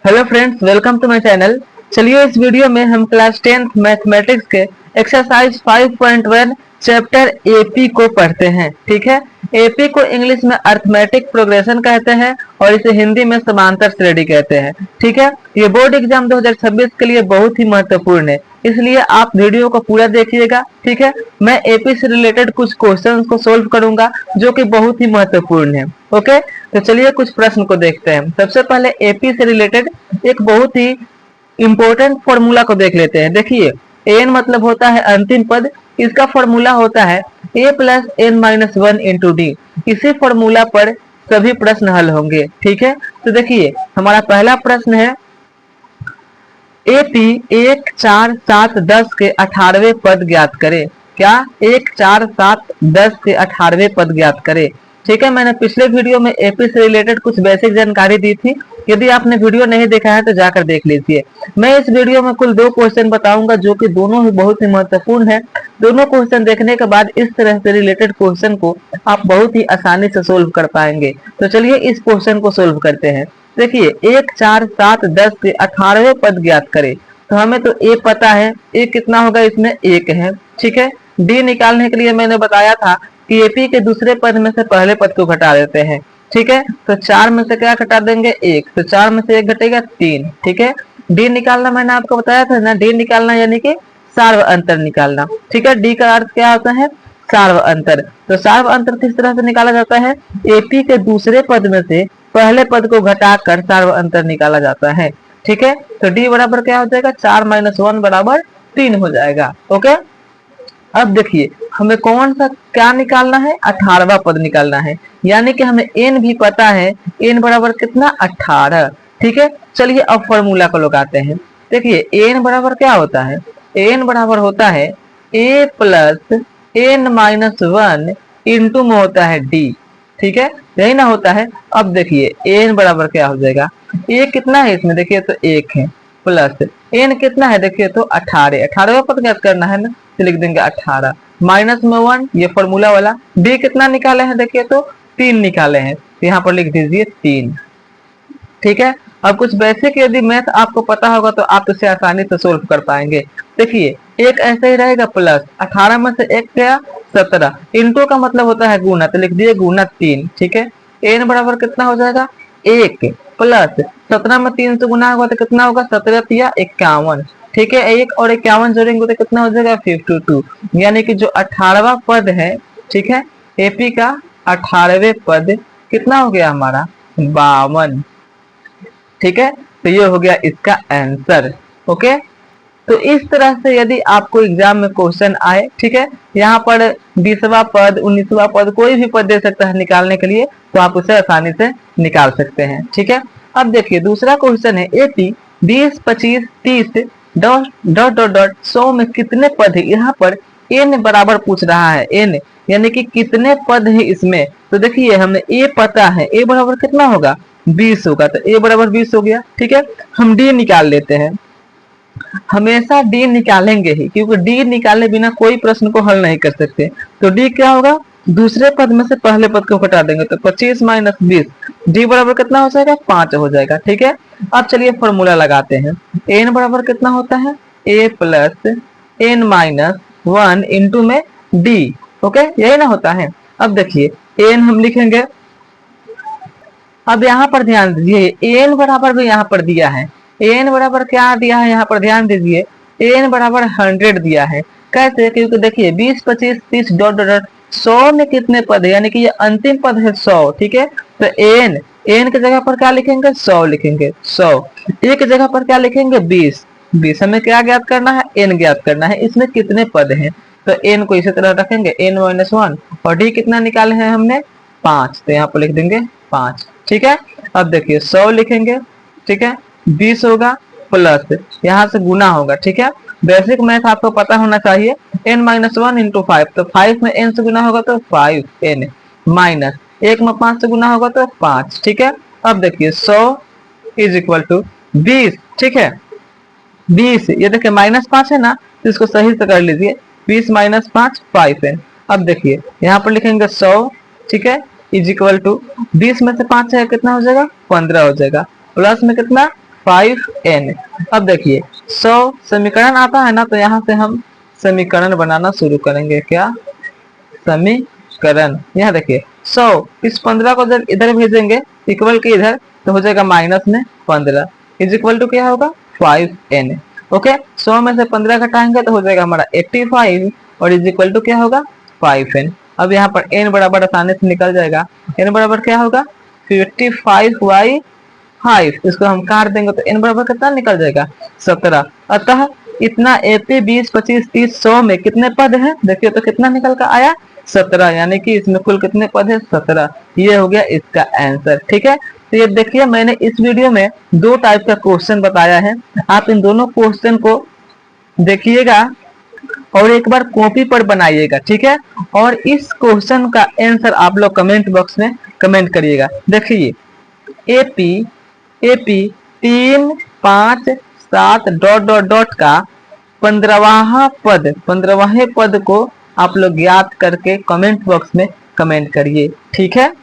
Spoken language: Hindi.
Hello friends, welcome to my channel. चलिए इस वीडियो में हम क्लास 10th मैथमेटिक्स के एक्सरसाइज 5.1 चैप्टर एपी को पढ़ते हैं। ठीक है, एपी को इंग्लिश में अर्थमेटिक प्रोग्रेशन कहते हैं और इसे हिंदी में समांतर श्रेणी कहते हैं। ठीक है, ये बोर्ड एग्जाम 2026 के लिए बहुत ही महत्वपूर्ण है, इसलिए आप वीडियो को पूरा देखिएगा। ठीक है, मैं एपी से रिलेटेड कुछ क्वेश्चंस को सोल्व करूंगा जो कि बहुत ही महत्वपूर्ण है। ओके, तो चलिए कुछ प्रश्न को देखते हैं। सबसे पहले एपी से रिलेटेड एक बहुत ही इंपॉर्टेंट फॉर्मूला को देख लेते हैं। देखिए, एन मतलब होता है अंतिम पद, इसका फॉर्मूला होता है a plus n minus one into d. इसी फॉर्मूला पर सभी प्रश्न हल होंगे। ठीक है, तो देखिए हमारा पहला प्रश्न है एपी 1, 4, 7, 10 के 18वें पद ज्ञात करे। क्या? 1, 4, 7, 10 के 18वें पद ज्ञात करे। ठीक है, मैंने पिछले वीडियो में एपी से रिलेटेड कुछ बेसिक जानकारी दी थी। यदि आपने वीडियो नहीं देखा है तो जाकर देख लीजिए। मैं इस वीडियो में कुल 2 क्वेश्चन बताऊंगा जो कि दोनों ही बहुत ही महत्वपूर्ण है। दोनों क्वेश्चन देखने के बाद इस तरह से रिलेटेड क्वेश्चन को आप बहुत ही आसानी से सोल्व कर पाएंगे। तो चलिए इस क्वेश्चन को सोल्व करते हैं। देखिए, 1, 4, 7, 10 के 18वें पद ज्ञात करे। तो हमें तो ए पता है, ए कितना होगा, इसमें 1 है। ठीक है, डी निकालने के लिए मैंने बताया था कि एपी के दूसरे पद में से पहले पद को घटा देते हैं। ठीक है, तो 4 में से क्या घटा देंगे, 1, तो 4 में से 1 घटेगा 3। ठीक है, डी निकालना मैंने आपको बताया था ना, डी निकालना यानी कि सार्व अंतर निकालना। ठीक है, डी का अर्थ क्या होता है, सार्व अंतर। तो सार्व अंतर किस तरह से निकाला जाता है, एपी के दूसरे पद में से पहले पद को घटाकर सार्व अंतर निकाला जाता है। ठीक है, तो डी बराबर क्या हो जाएगा, 4 माइनस 1 बराबर 3 हो जाएगा। ओके, अब देखिए हमें कौन सा क्या निकालना है, 18वां पद निकालना है, यानी कि हमें एन भी पता है, एन बराबर कितना, 18। ठीक है, चलिए अब फॉर्मूला को लगाते हैं। देखिए एन बराबर क्या होता है, एन बराबर होता है a plus n minus one into में होता है डी। ठीक है, यही ना होता है। अब देखिए एन बराबर क्या हो जाएगा, ए कितना है इसमें, देखिए तो 1 है, प्लस एन कितना है, देखिए तो 18, 18वां पद ज्ञात करना है ना, तो लिख देंगे 18 माइनस में 1, ये फॉर्मूला वाला। डी कितना निकाले हैं, देखिए तो 3 निकाले हैं, तो यहाँ पर लिख दीजिए 3। ठीक है, अब कुछ बेसिक यदि मैथ आपको पता होगा तो आप इसे आसानी से सोल्व कर पाएंगे। देखिए एक ऐसे ही रहेगा, प्लस 18 में से 1 गया 17, इंटू का मतलब होता है गुना, तो लिख दिए गुना 3। ठीक है, एन बराबर कितना हो जाएगा, 1 प्लस 17 में 3 से गुना होगा तो कितना होगा, 17 या 51। ठीक है, 1 और 51 जोड़ेंगे तो कितना हो जाएगा, 52। यानी कि जो 18वां पद है, ठीक है, एपी का 18वें पद कितना हो गया हमारा, 52। ठीक है, तो ये हो गया इसका आंसर। ओके, तो इस तरह से यदि आपको एग्जाम में क्वेश्चन आए, ठीक है, यहाँ पर 20वां पद 19वां पद कोई भी पद दे सकता है निकालने के लिए, तो आप उसे आसानी से निकाल सकते हैं। ठीक है, अब देखिए दूसरा क्वेश्चन है AP 20, 25, 30 dot dot dot dot 100 में कितने पद है। यहाँ पर एन बराबर पूछ रहा है, एन यानी कि कितने पद है इसमें। तो देखिए हमें ए पता है, ए बराबर कितना होगा, 20 होगा, तो ए बराबर 20 हो गया। ठीक है, हम डी निकाल लेते हैं, हमेशा डी निकालेंगे ही, क्योंकि डी निकाले बिना कोई प्रश्न को हल नहीं कर सकते। तो डी क्या होगा, दूसरे पद में से पहले पद को घटा देंगे, तो 25 माइनस 20, डी बराबर कितना हो जाएगा, 5 हो जाएगा। ठीक है, अब चलिए फॉर्मूला लगाते हैं। एन बराबर कितना होता है, a plus n minus 1 into में डी। ओके, यही ना होता है। अब देखिए एन हम लिखेंगे, अब यहाँ पर ध्यान दीजिए एन बराबर भी यहाँ पर दिया है, एन बराबर क्या दिया है, यहाँ पर ध्यान दीजिए, एन बराबर 100 दिया है। कैसे, क्योंकि देखिए 20, 25, 30 डॉट डॉट डॉट 100 में कितने पद है, यानी कि ये अंतिम पद है 100। ठीक है, तो एन एन की जगह पर क्या लिखेंगे, 100 लिखेंगे, 100। एक जगह पर क्या लिखेंगे, 20, 20 हमें क्या ज्ञात करना है, एन ज्ञात करना है, इसमें कितने पद हैं। तो एन को इसी तरह रखेंगे, एन माइनस 1, और डी कितना निकाले हैं हमने, 5, तो यहाँ पर लिख देंगे 5। ठीक है, अब देखिए 100 लिखेंगे, ठीक है, 20 होगा, प्लस यहाँ से गुना होगा। ठीक है, बेसिक मैथ आपको पता होना चाहिए, n माइनस 1 इंटू 5, तो 5 में n से गुना होगा तो 5n, माइनस 1 में 5 से गुना होगा तो 5। ठीक है, अब देखिए 100 इज इक्वल टू 20। ठीक है, 20 ये देखिए माइनस 5 है ना, तो इसको सही से कर लीजिए, 20 माइनस 5 5n। अब देखिए यहाँ पर लिखेंगे 100, ठीक है, इज इक्वल टू 20 में से 5 है कितना हो जाएगा, 15 हो जाएगा, प्लस में कितना 5n। अब देखिए 100 समीकरण आता है ना, तो यहाँ से हम समीकरण बनाना शुरू करेंगे। क्या समीकरण, यहाँ देखिए 100 इस 15 को जब इधर भेजेंगे इक्वल के इधर, तो हो जाएगा माइनस में 15 इज इक्वल टू क्या होगा 5n। ओके 100 में से 15 घटाएंगे तो हो जाएगा हमारा 85 और इज इक्वल टू क्या होगा 5n। अब यहाँ पर n बराबर आसानी से निकल जाएगा। n बराबर क्या होगा 55/5, इसको हम काट देंगे तो n बराबर कितना निकल जाएगा 17। अतः इतना AP 20 25 30 100 में कितने पद हैं, देखिए तो कितना निकल कर आया 17, यानी कि इसमें कुल कितने पद है 17। ये हो गया इसका आंसर। ठीक है, तो ये देखिए मैंने इस वीडियो में दो टाइप का क्वेश्चन बताया है, आप इन दोनों क्वेश्चन को देखिएगा और एक बार कॉपी पर बनाइएगा। ठीक है, और इस क्वेश्चन का आंसर आप लोग कमेंट बॉक्स में कमेंट करिएगा। देखिए एपी 3 5 7 डॉट डॉट डॉट का 15वें पद को आप लोग याद करके कमेंट बॉक्स में कमेंट करिए। ठीक है।